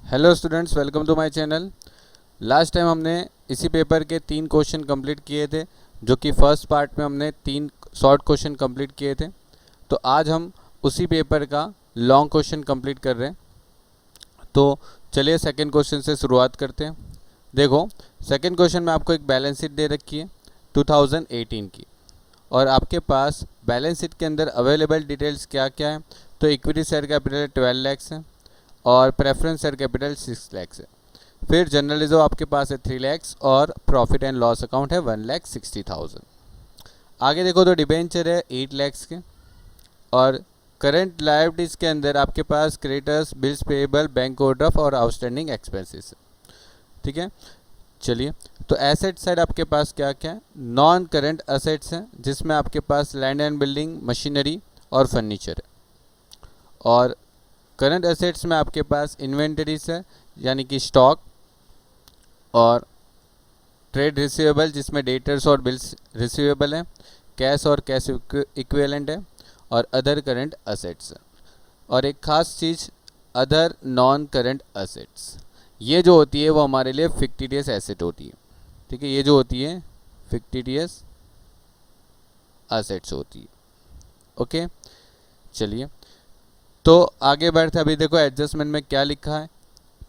Hello students, welcome to my channel. Last time हमने इसी paper के 3 क्वेश्चन कंप्लीट किए थे, जो कि फर्स्ट पार्ट में हमने 3 शॉर्ट क्वेश्चन कंप्लीट किए थे। तो आज हम उसी पेपर का लॉन्ग क्वेश्चन कंप्लीट कर रहे हैं। तो चलिए सेकंड क्वेश्चन से शुरुआत करते हैं। देखो, सेकंड क्वेश्चन में आपको एक बैलेंस शीट दे रखी है 2018 की, और आपके पास बैलेंस शीट के अंदर अवेलेबल डिटेल्स क्या क्या है। तो इक्विटी शेयर कैपिटल 12 लैक्स है और प्रेफरेंस शेयर कैपिटल 6 लैक्स है। फिर जनरल रिजर्व आपके पास है 3 लैक्स और प्रॉफिट एंड लॉस अकाउंट है 1,60,000। आगे देखो तो डिबेंचर है 8 लैक्स के, और करंट लायबिलिटीज के अंदर आपके पास creditors, bills payable, bank overdraft और आउटस्टैंडिंग एक्सपेंसेस है। ठीक है, चलिए तो एसेट साइड आपके पास क्या क्या है। नॉन करंट असेट्स हैं, जिसमें आपके पास लैंड एंड बिल्डिंग, मशीनरी और फर्नीचर है। और करंट एसेट्स में आपके पास इन्वेंटरीज है, यानी कि स्टॉक, और ट्रेड रिसीवेबल जिसमें डेटर्स और बिल्स रिसीवेबल है, कैश और कैश इक्विवेलेंट है, और अदर करंट असेट्स है। और एक खास चीज़, अदर नॉन करंट असेट्स, ये जो होती है वो हमारे लिए फिक्टिटियस एसेट होती है। ठीक है, ये जो होती है फिक्टिटियस असेट्स होती है। ओके, चलिए तो आगे बढ़ते। अभी देखो एडजस्टमेंट में क्या लिखा है।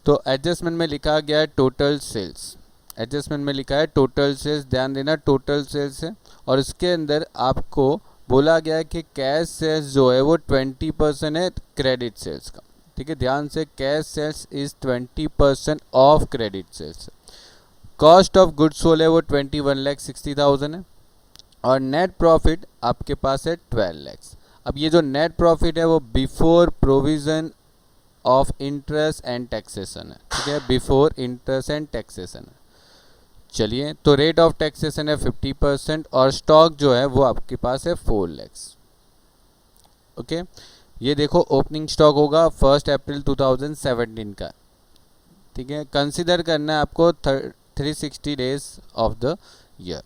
तो एडजस्टमेंट में लिखा गया है टोटल सेल्स। एडजस्टमेंट में लिखा है टोटल सेल्स, ध्यान देना टोटल सेल्स है। और इसके अंदर आपको बोला गया है कि कैश सेल्स जो है वो 20% है क्रेडिट सेल्स का। ठीक है, ध्यान से, cash sales is 20% of credit sales. Cost of goods sold है वो 21,60,000 है, और नेट प्रॉफिट आपके पास है 12 लैक्स। अब ये जो नेट प्रॉफिट है वो before provision of interest and taxation है। ठीक है, बिफोर इंटरेस्ट एंड टैक्सेशन है। चलिए तो रेट ऑफ टैक्सेशन है 50%, और स्टॉक जो है वो आपके पास है 4 लैक्स। ओके, ये देखो ओपनिंग स्टॉक होगा 1 अप्रैल 2017 का। ठीक है, कंसिडर करना है आपको 360 डेज ऑफ द ईयर।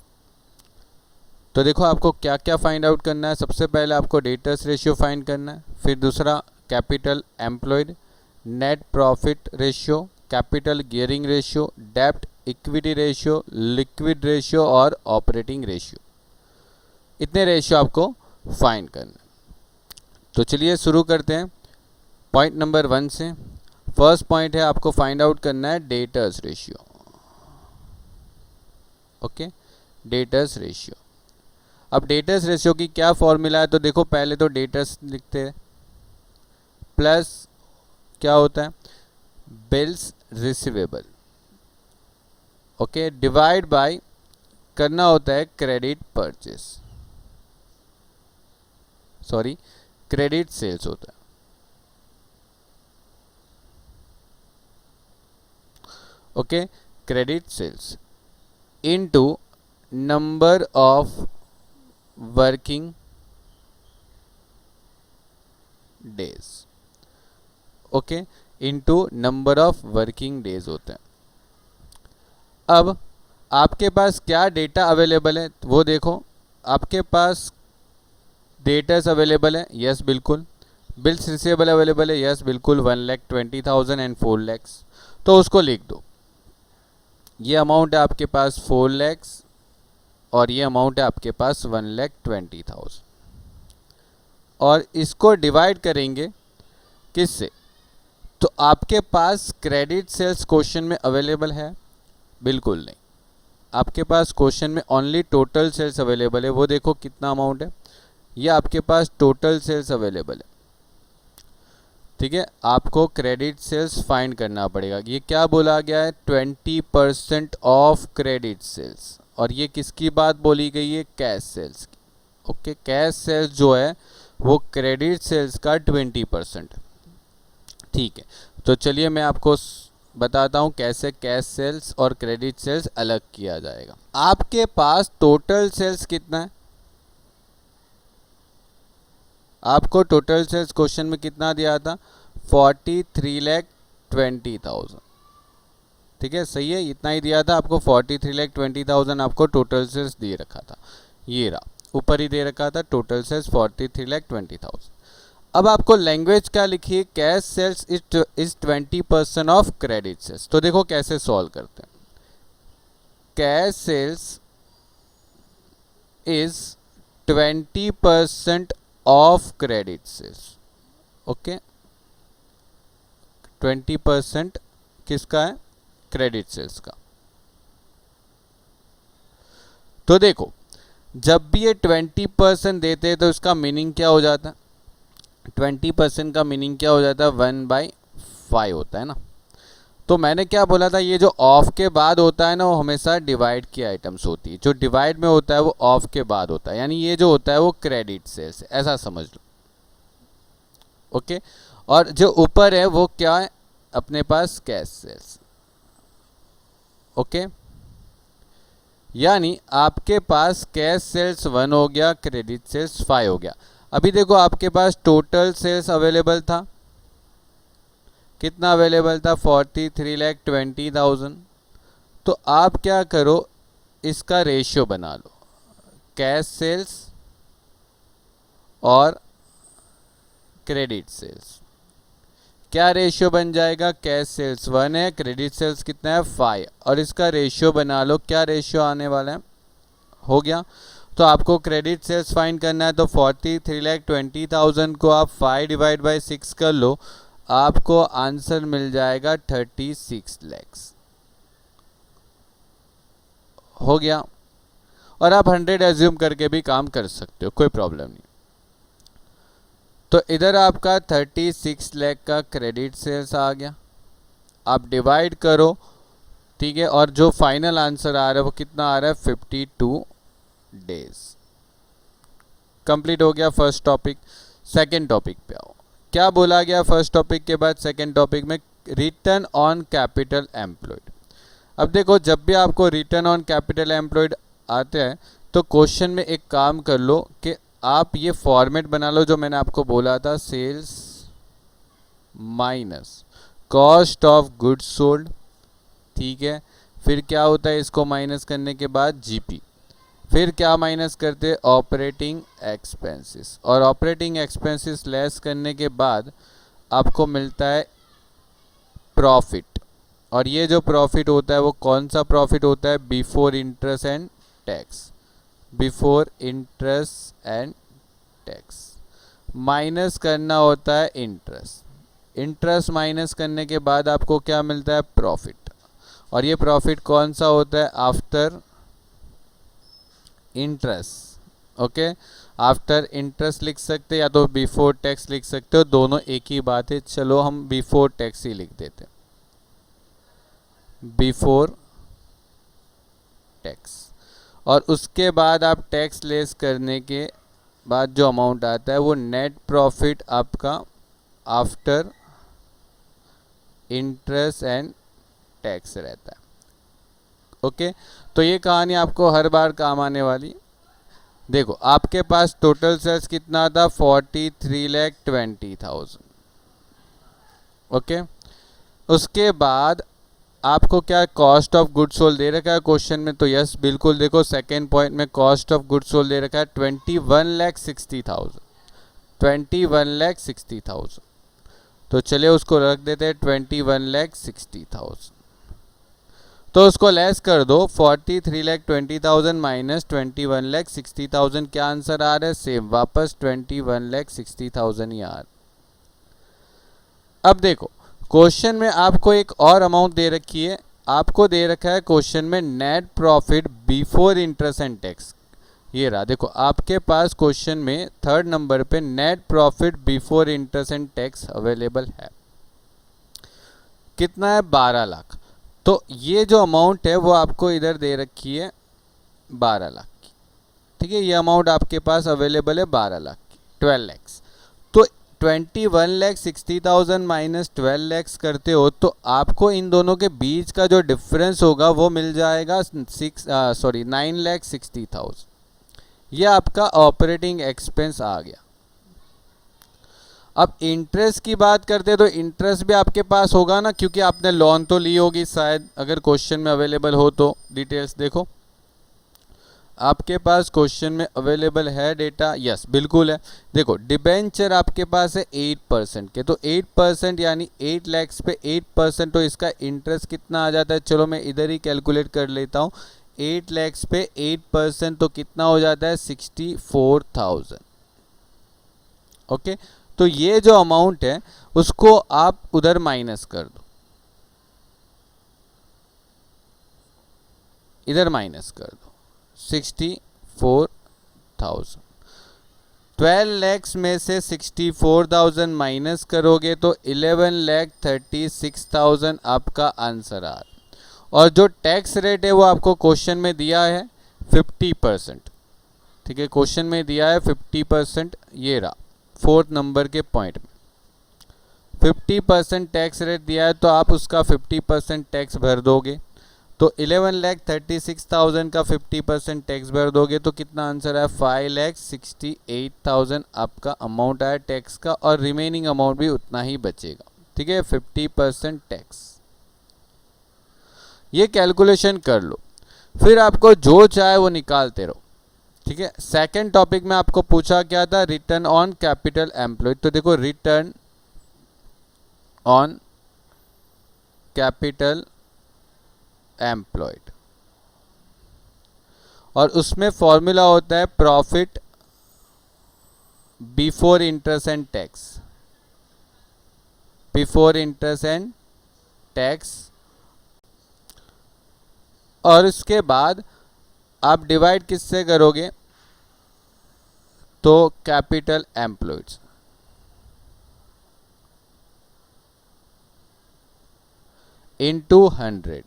तो देखो आपको क्या क्या फाइंड आउट करना है। सबसे पहले आपको डेटर्स रेशियो फाइंड करना है, फिर दूसरा capital employed, net profit ratio, capital gearing ratio, डेब्ट इक्विटी रेशियो, लिक्विड रेशियो और ऑपरेटिंग रेशियो। इतने रेशियो आपको फाइंड करना है। तो चलिए शुरू करते हैं पॉइंट नंबर 1 से। फर्स्ट पॉइंट है, आपको फाइंड आउट करना है debtors ratio. Okay, debtors ratio. अब डेटर्स रेशियो की क्या फॉर्मूला है। तो देखो पहले तो डेटर्स लिखते हैं, प्लस क्या होता है, bills receivable. Okay, divide by करना होता है credit purchase, sorry credit sales होता है। Okay, credit sales into number of working days. Okay, into number of working days होता है। अब आपके पास क्या डेटा अवेलेबल है वो देखो। आपके पास डेटर्स अवेलेबल है, यस बिल्कुल। बिल्स रिसीवेबल अवेलेबल है, यस बिल्कुल, 1,20,000 एंड 4 लैक्स। तो उसको लिख दो। ये अमाउंट है आपके पास 4 लैक्स, और ये अमाउंट है आपके पास 1,20,000। और इसको डिवाइड करेंगे किससे। तो आपके पास क्रेडिट सेल्स क्वेश्चन में अवेलेबल है, बिल्कुल नहीं। आपके पास क्वेश्चन में ओनली टोटल सेल्स अवेलेबल है। वो देखो कितना अमाउंट है, ये आपके पास टोटल सेल्स अवेलेबल है। ठीक है, आपको क्रेडिट सेल्स फाइंड करना पड़ेगा। ये क्या बोला गया है, 20% ऑफ क्रेडिट सेल्स, और ये किसकी बात बोली गई है, कैश सेल्स की। ओके, कैश सेल्स जो है वो क्रेडिट सेल्स का 20%। ठीक है, तो चलिए मैं आपको बताता हूँ कैसे कैश सेल्स और क्रेडिट सेल्स अलग किया जाएगा। आपके पास टोटल सेल्स कितना है, आपको टोटल सेल्स क्वेश्चन में कितना दिया था, 43,20,000। ठीक है, सही है, इतना ही दिया था आपको, 43,20,000 आपको टोटल सेल्स दे रखा था। ये रहा, ऊपर ही दे रखा था टोटल सेल्स 43,20,000। अब आपको लैंग्वेज क्या लिखी है, cash sales is 20% of credit sales. तो देखो कैसे सॉल्व करते हैं। Cash sales is 20% of credit sales. Okay, 20% किसका है, क्रेडिट सेल्स का। तो देखो जब भी ये 20% देते हैं तो इसका मीनिंग क्या हो जाता है, 20% का मीनिंग क्या हो जाता है, 1/5 होता है ना। तो मैंने क्या बोला था, ये जो ऑफ के बाद होता है ना वो हमेशा डिवाइड की आइटम्स होती है। जो डिवाइड में होता है वो ऑफ के बाद होता है, यानी ये जो होता है वो क्रेडिट सेल्स, ऐसा समझ लो। ओके, और जो ऊपर है वो क्या है, अपने पास कैश सेल्स। ओके, यानी आपके पास कैश सेल्स 1 हो गया, क्रेडिट सेल्स 5 हो गया। अभी देखो आपके पास टोटल सेल्स अवेलेबल था, कितना अवेलेबल था, 43,20,000। तो आप क्या करो, इसका रेशियो बना लो, कैश सेल्स और क्रेडिट सेल्स। क्या रेशियो बन जाएगा, कैश सेल्स 1 है, क्रेडिट सेल्स कितना है 5, और इसका रेशियो बना लो, क्या रेशियो आने वाला है, हो गया। तो आपको क्रेडिट सेल्स फाइंड करना है, तो 43,20,000 को आप 5 डिवाइड बाई 6 कर लो, आपको आंसर मिल जाएगा 36 लाख। हो गया, और आप 100 एज्यूम करके भी काम कर सकते हो, कोई प्रॉब्लम नहीं। तो इधर आपका 36 लाख का क्रेडिट सेल्स आ गया, आप डिवाइड करो, ठीक है, और जो फाइनल आंसर आ रहा है वो कितना आ रहा है, 52 डेज। कंप्लीट हो गया फर्स्ट टॉपिक। सेकंड टॉपिक पे आओ, क्या बोला गया फर्स्ट टॉपिक के बाद सेकंड टॉपिक में, रिटर्न ऑन कैपिटल एम्प्लॉयड। अब देखो जब भी आपको रिटर्न ऑन कैपिटल एम्प्लॉयड आते हैं तो क्वेश्चन में एक काम कर लो कि आप ये फॉर्मेट बना लो जो मैंने आपको बोला था, sales minus cost of goods sold, ठीक है। फिर क्या होता है, इसको माइनस करने के बाद जीपी, फिर क्या माइनस करते हैं, ऑपरेटिंग एक्सपेंसेस, और ऑपरेटिंग एक्सपेंसेस लेस करने के बाद आपको मिलता है प्रॉफिट। और ये जो प्रॉफिट होता है वो कौन सा प्रॉफिट होता है, before interest and tax, before interest and tax. Minus करना होता है इंटरेस्ट, इंटरेस्ट माइनस करने के बाद आपको क्या मिलता है, प्रॉफिट। और ये प्रॉफिट कौन सा होता है, after interest. Okay, after interest लिख सकते या तो बिफोर टैक्स लिख सकते हो, दोनों एक ही बात है। चलो हम बिफोर टैक्स ही लिख देते, बिफोर टैक्स। और उसके बाद आप टैक्स लेस करने के बाद जो अमाउंट आता है वो नेट प्रॉफिट आपका आफ्टर इंटरेस्ट एंड टैक्स रहता है। ओके, तो ये कहानी आपको हर बार काम आने वाली। देखो आपके पास टोटल सेल्स कितना था, 43,20,000। ओके, उसके बाद आपको क्या कॉस्ट ऑफ गुड्स सोल्ड दे रखा है क्वेश्चन में, तो यस बिल्कुल, देखो सेकेंड पॉइंट में कॉस्ट ऑफ गुड्स सोल्ड दे रखा है 21,60,000, 21,60,000। तो चलिए उसको रख देते हैं 21,60,000। तो उसको लेस कर दो, 43,20,000 माइनस 21,60,000, क्या आंसर आ रहा है, सेम, वापस 21,60,000 ही आ रहा है। अब देखो क्वेश्चन में आपको एक और अमाउंट दे रखी है, आपको दे रखा है क्वेश्चन में net profit before interest and tax. ये रहा, देखो आपके पास क्वेश्चन में थर्ड नंबर पे net profit before interest and tax available है, कितना है, 12 लाख। तो ये जो अमाउंट है वो आपको इधर दे रखी है 12 लाख की, ठीक है। ये अमाउंट आपके पास अवेलेबल है 12 लाख की, 12 लैक्स। तो 21,60,000 माइनस 12 लैक्स करते हो तो आपको इन दोनों के बीच का जो डिफरेंस होगा वो मिल जाएगा 9,60,000। ये आपका ऑपरेटिंग एक्सपेंस आ गया। अब इंटरेस्ट की बात करते हैं तो इंटरेस्ट भी आपके पास होगा ना, क्योंकि आपने लोन तो ली होगी शायद, अगर क्वेश्चन में अवेलेबल हो तो डिटेल्स देखो। आपके पास क्वेश्चन में अवेलेबल है डेटा? यस बिल्कुल है। देखो डिबेंचर आपके पास है 8% के, तो 8% यानी 8 लाख पे 8%, तो इसका इंटरेस्ट कितना आ जाता है? चलो मैं इधर ही कैलकुलेट कर लेता हूँ। 8 लाख पे 8% तो कितना हो जाता है? 64,000। ओके, तो ये जो अमाउंट है उसको आप उधर माइनस कर दो, इधर माइनस कर दो 64,000। 12 लैक्स में से 64,000 माइनस करोगे तो 11,36,000 आपका आंसर आ रहा। और जो टैक्स रेट है वो आपको क्वेश्चन में दिया है 50%। ठीक है, क्वेश्चन में दिया है 50%, ये रहा 4th नंबर के पॉइंट में 50% टैक्स रेट दिया है, तो आप उसका 50% टैक्स भर दोगे। तो 11,36,000 का 50% टैक्स भर दोगे तो कितना आंसर है? 5,68,000 आपका अमाउंट आया टैक्स का, और रिमेनिंग अमाउंट भी उतना ही बचेगा। ठीक है, 50% टैक्स। ये कैलकुलेशन कर लो, फिर आपको जो चाहे वो निकालते रहो। ठीक है, सेकंड टॉपिक में आपको पूछा क्या था? Return on capital employed. तो देखो रिटर्न ऑन कैपिटल एम्प्लॉयड, और उसमें फॉर्मूला होता है profit before interest and tax, before interest and tax. और उसके बाद आप डिवाइड किससे करोगे? तो कैपिटल एम्प्लॉयड्स इनटू 100।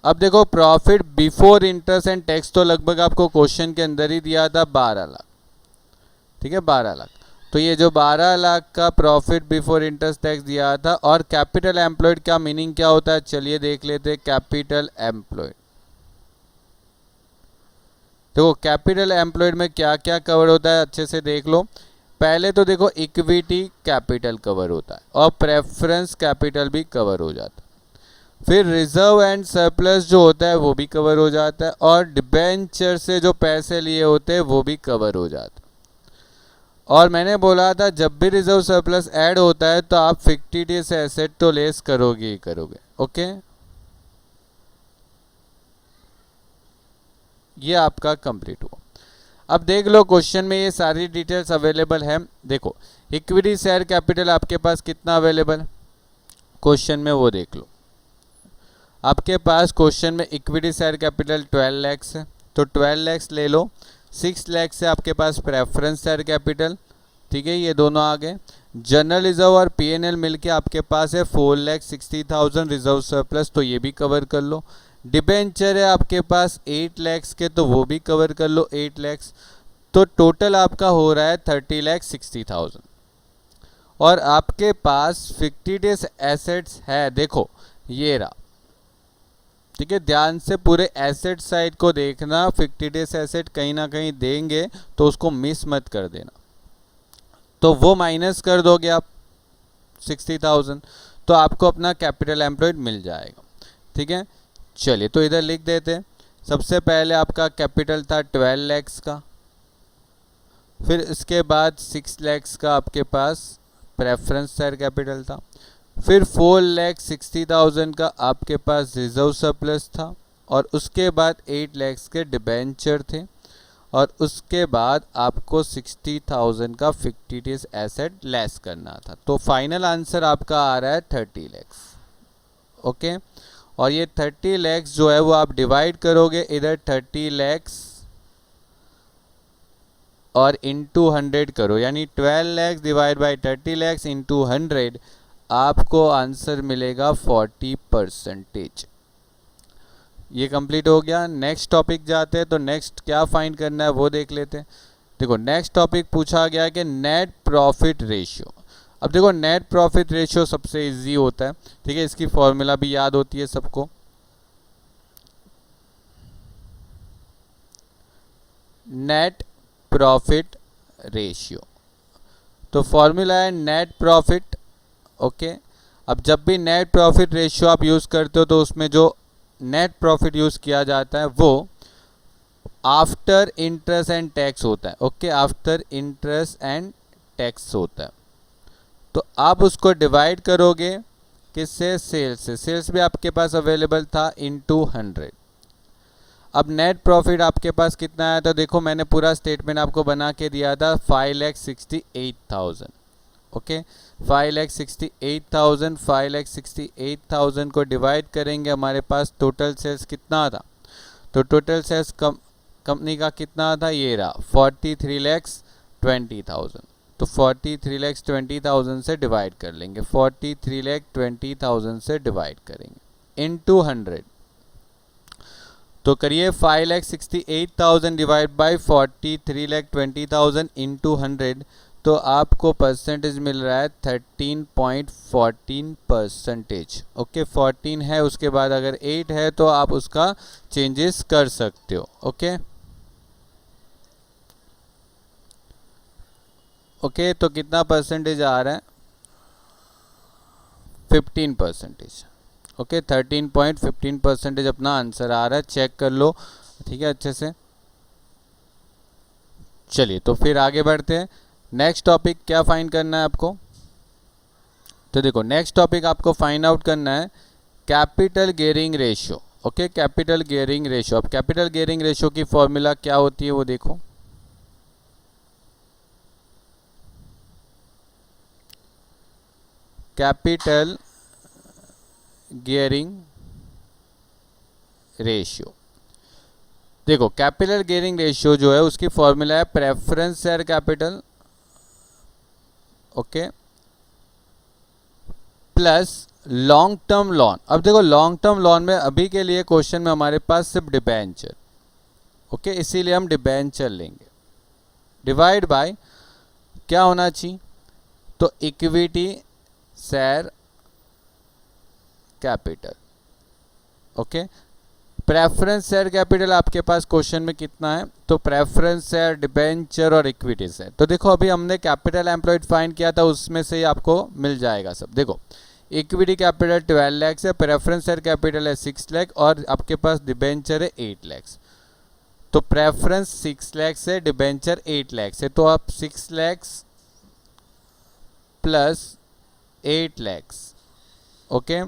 अब देखो profit before interest and tax तो लगभग आपको क्वेश्चन के अंदर ही दिया था 12 लाख। ठीक है, 12 लाख। तो ये जो 12 लाख का प्रॉफिट बिफोर इंटरेस्ट टैक्स दिया था, और कैपिटल एम्प्लॉयड का मीनिंग क्या होता है? चलिए देख लेते हैं। कैपिटल एम्प्लॉयड, देखो कैपिटल एम्प्लॉयड में क्या क्या कवर होता है अच्छे से देख लो। पहले तो देखो इक्विटी कैपिटल कवर होता है, और प्रेफरेंस कैपिटल भी कवर हो जाता है। फिर रिजर्व एंड सरप्लस जो होता है वो भी कवर हो जाता है, और डिबेंचर से जो पैसे लिए होते हैं वो भी कवर हो जाता है। और मैंने बोला था जब भी रिजर्व सरप्लस ऐड होता है तो आप फिक्टिटियस एसेट तो लेस करोगे ही करोगे। ओके, ये आपका कंप्लीट हुआ। अब देख लो क्वेश्चन में ये सारी डिटेल्स अवेलेबल है। देखो इक्विटी शेयर कैपिटल आपके पास कितना अवेलेबल है क्वेश्चन में, वो देख लो। आपके पास क्वेश्चन में इक्विटी शेयर कैपिटल 12 लैक्स है, तो 12 लैक्स ले लो। 6 लैक्स से आपके पास प्रेफरेंस शेयर कैपिटल। ठीक है, ये दोनों आ गए। जनरल रिजर्व और पीएनएल मिलके आपके पास है 4,60,000 रिजर्व सरप्लस, तो ये भी कवर कर लो। डिबेंचर है आपके पास 8 लैक्स के, तो वो भी कवर कर लो 8 लैक्स। तो टोटल आपका हो रहा है 30,60,000। और आपके पास फिक्टिटियस एसेट्स है, देखो ये रहा। ठीक है, ध्यान से पूरे एसेट साइड को देखना। फिक्टिटियस एसेट कहीं ना कहीं देंगे तो उसको मिस मत कर देना। तो वो माइनस कर दोगे आप 60,000, तो आपको अपना कैपिटल एम्प्लॉयड मिल जाएगा। ठीक है, चलिए तो इधर लिख देते हैं। सबसे पहले आपका कैपिटल था 12 लैक्स का, फिर इसके बाद 6 लैक्स का आपके पास प्रेफरेंस शेयर कैपिटल था, फिर 4,60,000 का आपके पास रिजर्व सरप्लस था, और उसके बाद 8 लैक्स के डिबेंचर थे, और उसके बाद आपको 60,000 का फिक्टिटियस एसेट लेस करना था। तो फाइनल आंसर आपका आ रहा है 30 लैक्स। ओके, और ये 30 लैक्स जो है वो आप डिवाइड करोगे इधर 30 लैक्स और इंटू 100 करो, यानी 12 lakhs divide by 30 lakhs into 100, आपको आंसर मिलेगा 40%। ये कंप्लीट हो गया। नेक्स्ट टॉपिक जाते हैं। तो नेक्स्ट क्या फाइंड करना है वो देख लेते हैं। देखो नेक्स्ट टॉपिक पूछा गया है कि नेट प्रॉफिट रेशियो। अब देखो नेट प्रॉफिट रेशियो सबसे इजी होता है। ठीक है, इसकी फॉर्मूला भी याद होती है सबको। नेट प्रॉफिट रेशियो, तो फॉर्मूला है नेट प्रॉफिट। ओके, अब जब भी नेट प्रॉफिट रेशियो आप यूज़ करते हो तो उसमें जो नेट प्रॉफिट यूज़ किया जाता है वो आफ्टर इंटरेस्ट एंड टैक्स होता है। Okay, after interest and tax होता है। तो आप उसको डिवाइड करोगे किससे? सेल्स से। सेल्स भी आपके पास अवेलेबल था इनटू 100। अब नेट प्रॉफिट आपके पास कितना आया? तो देखो मैंने पूरा स्टेटमेंट आपको बना के दिया था 5,68,000। ओके, 5,68,000, 5,68,000 को डिवाइड करेंगे, हमारे पास टोटल सेल्स कितना था? तो टोटल सेल्स कंपनी का कितना था? ये रहा 43,20,000। तो 43,20,000 से डिवाइड कर लेंगे, 43,20,000 से डिवाइड करेंगे इनटू 100। तो करिए 5,68,000 डिवाइड बाई 43,20,000 इंटू 100। तो आपको परसेंटेज मिल रहा है 13.14%। ओके, 14 है, उसके बाद अगर 8 है तो आप उसका चेंजेस कर सकते हो। ओके ओके, तो कितना परसेंटेज आ रहा है? 15%। ओके, 13.15% अपना आंसर आ रहा है, चेक कर लो, ठीक है, अच्छे से। चलिए तो फिर आगे बढ़ते हैं। नेक्स्ट टॉपिक क्या फाइंड करना है आपको? तो देखो नेक्स्ट टॉपिक आपको फाइंड आउट करना है capital gearing ratio. Okay, capital gearing ratio. अब कैपिटल गियरिंग रेशियो की फॉर्मूला क्या होती है वो देखो। कैपिटल गियरिंग रेशियो, देखो कैपिटल गियरिंग रेशियो जो है उसकी फॉर्मूला है preference share capital, okay, plus long term loan. अब देखो लॉन्ग टर्म लोन में अभी के लिए क्वेश्चन में हमारे पास सिर्फ डिबेंचर, ओके, इसीलिए हम डिबेंचर लेंगे, डिवाइड बाय क्या होना चाहिए? तो equity share capital. Okay, preference share capital आपके पास क्वेश्चन में कितना है? तो प्रेफरेंस शेयर, डिबेंचर और इक्विटी शेयर। तो देखो अभी हमने कैपिटल एम्प्लॉयड फाइंड किया था, उसमें से ही आपको मिल जाएगा सब। देखो इक्विटी कैपिटल 12 लाख है, प्रेफरेंस शेयर कैपिटल है 6 लाख और आपके पास डिबेंचर है 8 लाख। तो प्रेफरेंस 6 लाख से, डिबेंचर 8 लाख से, तो आप 6 lakh plus 8 lakh, okay,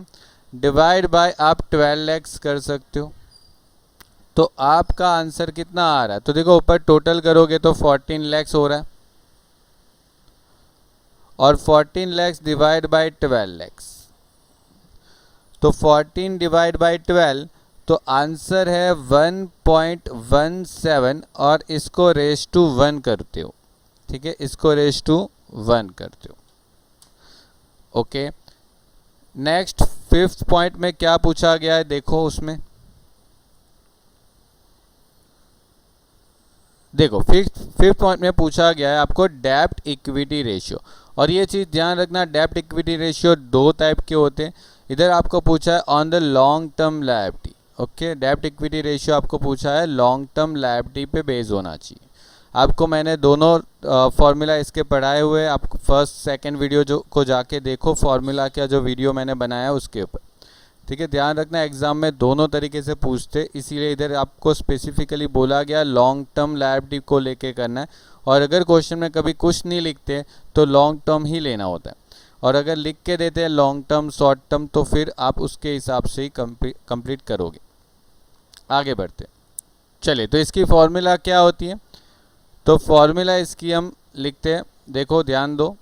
divide bye आप 12 लाख कर सकते हो। तो आपका आंसर कितना आ रहा है? तो देखो ऊपर टोटल करोगे तो 14 लाख हो रहा है, और 14 लाख डिवाइड बाय 12 लाख, तो 14 डिवाइड बाय 12, तो आंसर है 1.17 और इसको रेस टू 1 करते हो, ठीक है, इसको रेस टू 1 करते हो। ओके, नेक्स्ट 5th पॉइंट में क्या पूछा गया है देखो, उसमें देखो 5th पॉइंट में पूछा गया है आपको डेब्ट इक्विटी रेशियो। और ये चीज़ ध्यान रखना, डेब्ट इक्विटी रेशियो 2 टाइप के होते हैं। इधर आपको पूछा है on the long term liability, okay, डेब्ट इक्विटी रेशियो आपको पूछा है लॉन्ग टर्म लायबिलिटी पे बेस होना चाहिए। आपको मैंने दोनों फार्मूला इसके पढ़ाए हुए, आप फर्स्ट सेकंड वीडियो जो को जाके देखो, फार्मूला का जो वीडियो मैंने बनाया उसके ऊपर, ठीक है। ध्यान रखना एग्जाम में दोनों तरीके से पूछते, इसीलिए इधर आपको स्पेसिफिकली बोला गया लॉन्ग टर्म लायबिलिटी को लेके करना है। और अगर क्वेश्चन में कभी कुछ नहीं लिखते तो लॉन्ग टर्म ही लेना होता है, और अगर लिख के देते हैं लॉन्ग टर्म, शॉर्ट टर्म, तो फिर आप उसके हिसाब से ही कंप्लीट करोगे। आगे बढ़ते चलिए, तो इसकी फॉर्मूला क्या होती है? तो फॉर्मूला इसकी हम लिखते हैं, देखो ध्यान दो,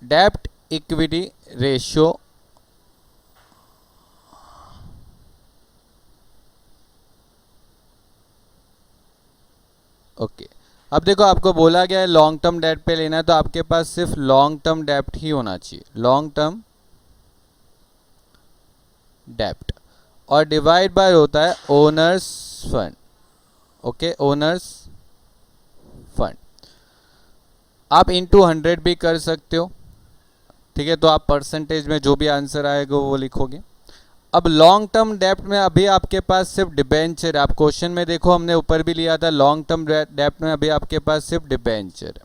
डेब्ट इक्विटी रेशियो ओके। अब देखो आपको बोला गया है लॉन्ग टर्म डेट पे लेना है, तो आपके पास सिर्फ लॉन्ग टर्म डेब्ट ही होना चाहिए, लॉन्ग टर्म डेब्ट, और डिवाइड बाय होता है owner's fund, okay, owner's fund. आप इनटू 100 भी कर सकते हो, ठीक है, तो आप परसेंटेज में जो भी आंसर आएगा वो लिखोगे। अब लॉन्ग टर्म डेब्ट में अभी आपके पास सिर्फ डिबेंचर, आप क्वेश्चन में देखो हमने ऊपर भी लिया था, लॉन्ग टर्म डेब्ट में अभी आपके पास सिर्फ डिबेंचर है।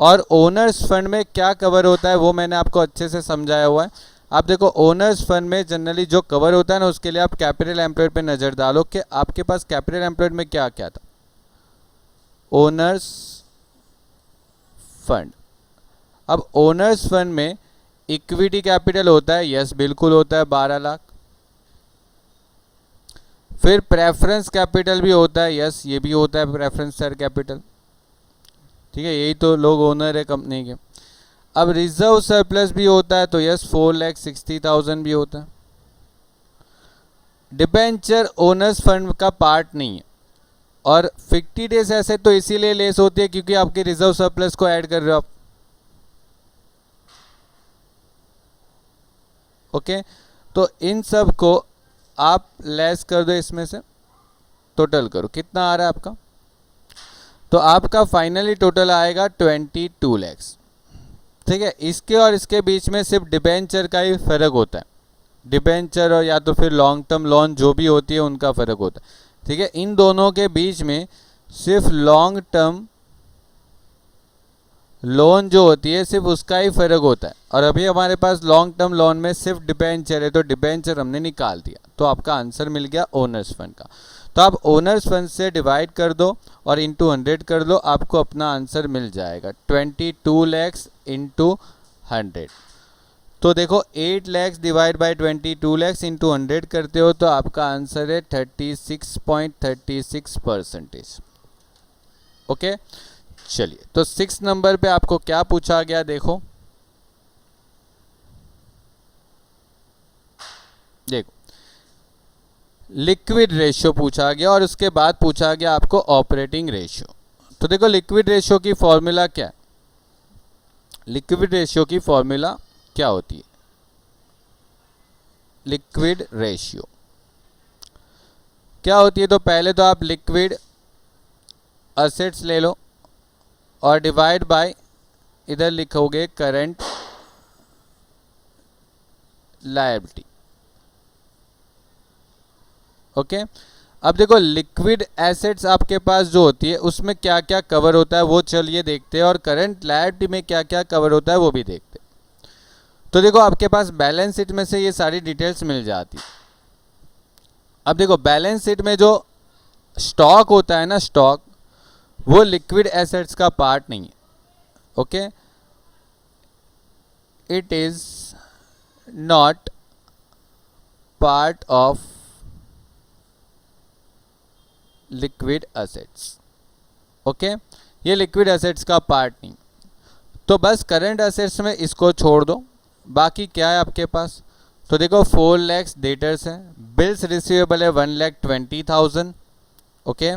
और ओनर्स फंड में क्या कवर होता है वो मैंने आपको अच्छे से समझाया हुआ है। आप देखो ओनर्स फंड में जनरली जो कवर होता है ना, उसके लिए आप कैपिटल एम्प्लॉयड पे नज़र डालो कि आपके पास कैपिटल एम्प्लॉयड में क्या क्या था। ओनर्स फंड, अब ओनर्स फंड में इक्विटी कैपिटल होता है, यस बिल्कुल होता है 12 लाख। फिर प्रेफरेंस कैपिटल भी होता है, यस ये भी होता है प्रेफरेंस शेयर कैपिटल, ठीक है, यही तो लोग ओनर है कंपनी के। अब रिजर्व सरप्लस भी होता है, तो यस 4,60,000 भी होता है। डिबेंचर ओनर्स फंड का पार्ट नहीं है, और 50 डेज ऐसे तो इसीलिए लेस होती है क्योंकि आपके रिजर्व सरप्लस को ऐड कर रहे हो आप। ओके, तो इन सब को आप लेस कर दो, इसमें से टोटल करो कितना आ रहा है आपका। तो आपका फाइनली टोटल आएगा 22 लैक्स, ठीक है। इसके और इसके बीच में सिर्फ डिबेंचर का ही फर्क होता है, डिबेंचर और या तो फिर लॉन्ग टर्म लोन जो भी होती है उनका फर्क होता है, ठीक है। इन दोनों के बीच में सिर्फ लॉन्ग टर्म लोन जो होती है सिर्फ उसका ही फर्क होता है, और अभी हमारे पास लॉन्ग टर्म लोन में सिर्फ डिबेंचर है, तो डिबेंचर हमने निकाल दिया, तो आपका आंसर मिल गया ओनर्स फंड का। तो आप ओनर्स फंड से डिवाइड कर दो और इंटू 100 कर दो, आपको अपना आंसर मिल जाएगा 22 लैक्स इंटू 100। तो देखो 8 lakhs divide by 22 lakhs into 100 करते हो तो आपका आंसर है 36.36%। ओके, चलिए तो 6 नंबर पे आपको क्या पूछा गया देखो, देखो लिक्विड रेशियो पूछा गया और उसके बाद पूछा गया आपको ऑपरेटिंग रेशियो। तो देखो लिक्विड रेशियो की फॉर्मूला क्या है, लिक्विड रेशियो की फॉर्मूला क्या होती है। लिक्विड रेशियो क्या होती है, तो पहले तो आप लिक्विड असेट्स ले लो और डिवाइड बाय इधर लिखोगे करंट लायबिलिटी। ओके, अब देखो लिक्विड एसेट्स आपके पास जो होती है उसमें क्या क्या कवर होता है वो चलिए देखते हैं, और करंट लायबिलिटी में क्या क्या कवर होता है वो भी देखते हैं। तो देखो आपके पास बैलेंस शीट में से ये सारी डिटेल्स मिल जाती है। अब देखो बैलेंस शीट में जो स्टॉक होता है ना, स्टॉक वो लिक्विड एसेट्स का पार्ट नहीं है। Okay, it is not part of liquid assets. Okay, ये लिक्विड एसेट्स का पार्ट नहीं, तो बस करंट एसेट्स में इसको छोड़ दो। बाकी क्या है आपके पास, तो देखो 4 लैक्स डेटर्स हैं, बिल्स रिसीवेबल है 1,20,000। ओके,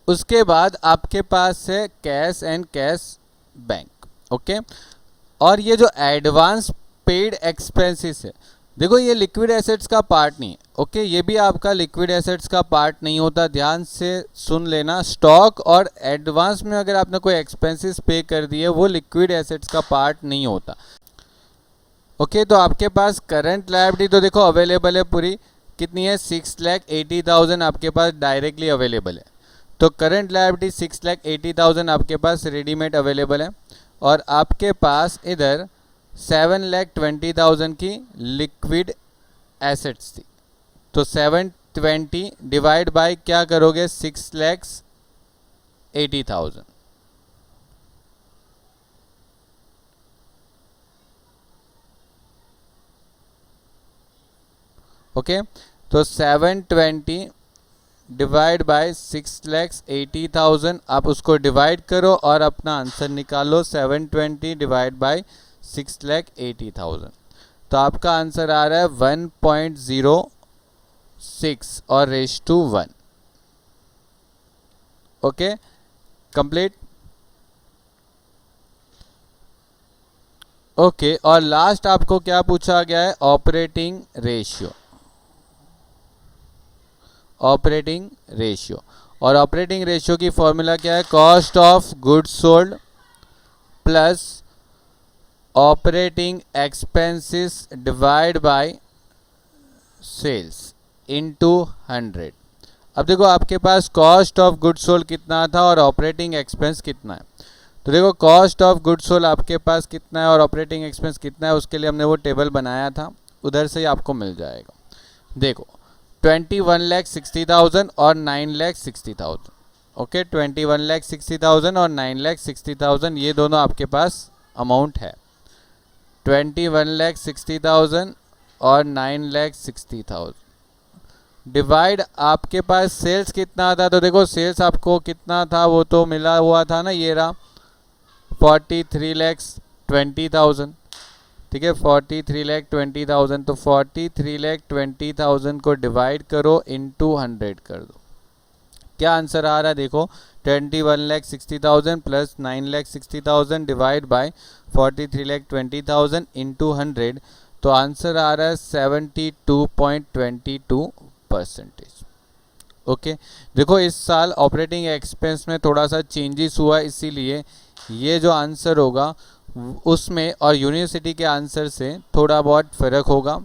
उसके बाद आपके पास है cash and cash bank. Okay, और ये जो एडवांस पेड एक्सपेंसेस है, देखो ये लिक्विड एसेट्स का पार्ट नहीं है। ओके, ये भी आपका लिक्विड एसेट्स का पार्ट नहीं होता, ध्यान से सुन लेना। स्टॉक और एडवांस में अगर आपने कोई एक्सपेंसेस पे कर दिए वो लिक्विड एसेट्स का पार्ट नहीं होता। ओके, तो आपके पास करंट लायबिलिटी तो देखो अवेलेबल है पूरी, कितनी है 6,80,000 आपके पास डायरेक्टली अवेलेबल है। तो करंट लायबिलिटी 6,80,000 आपके पास रेडीमेड अवेलेबल है, और आपके पास इधर 7,20,000 की लिक्विड एसेट्स थी। तो 720 डिवाइड बाय क्या करोगे 6,80,000। ओके, तो 720 डिवाइड बाय 6,80,000, आप उसको डिवाइड करो और अपना आंसर निकालो 720 डिवाइड बाय 6,80,000। तो आपका आंसर आ रहा है 1.06 और रेज़/1। Okay, complete. ओके, और लास्ट आपको क्या पूछा गया है, ऑपरेटिंग रेशियो। ऑपरेटिंग रेशियो, और ऑपरेटिंग रेशियो की फॉर्मूला क्या है, cost of goods sold plus operating expenses divide by sales into 100। अब देखो आपके पास कॉस्ट ऑफ गुड्स सोल्ड कितना था और ऑपरेटिंग एक्सपेंस कितना है, तो देखो कॉस्ट ऑफ गुड सोल्ड आपके पास कितना है और ऑपरेटिंग एक्सपेंस कितना है, उसके लिए हमने वो टेबल बनाया था, उधर से ही आपको मिल जाएगा। देखो 21,60,000 और 9,60,000, ओके 21,60,000 और 9,60,000 ये दोनों आपके पास अमाउंट है। 21,60,000 और 9,60,000 डिवाइड आपके पास सेल्स कितना था, तो देखो सेल्स आपको कितना था वो तो मिला हुआ था ना, ये रहा 43,20,000, ठीक है 43,20,000। तो 43,20,000 को डिवाइड करो इंटू 100 कर दो, क्या आंसर आ रहा है देखो 21,60,000 प्लस 9,60,000 डिवाइड बाय 43,20,000 इंटू 100, तो आंसर आ रहा है 72.22%। ओके देखो इस साल ऑपरेटिंग एक्सपेंस में थोड़ा सा चेंजेस हुआ, इसीलिए ये जो आंसर होगा उसमें और यूनिवर्सिटी के आंसर से थोड़ा बहुत फ़र्क होगा,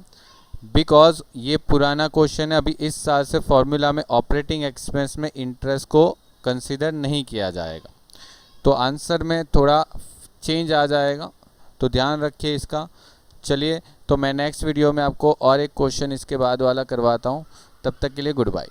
बिकॉज ये पुराना क्वेश्चन है। अभी इस साल से फॉर्मूला में ऑपरेटिंग एक्सपेंस में इंटरेस्ट को कंसीडर नहीं किया जाएगा, तो आंसर में थोड़ा चेंज आ जाएगा, तो ध्यान रखिए इसका। चलिए तो मैं नेक्स्ट वीडियो में आपको और एक क्वेश्चन इसके बाद वाला करवाता हूँ, तब तक के लिए गुड बाय।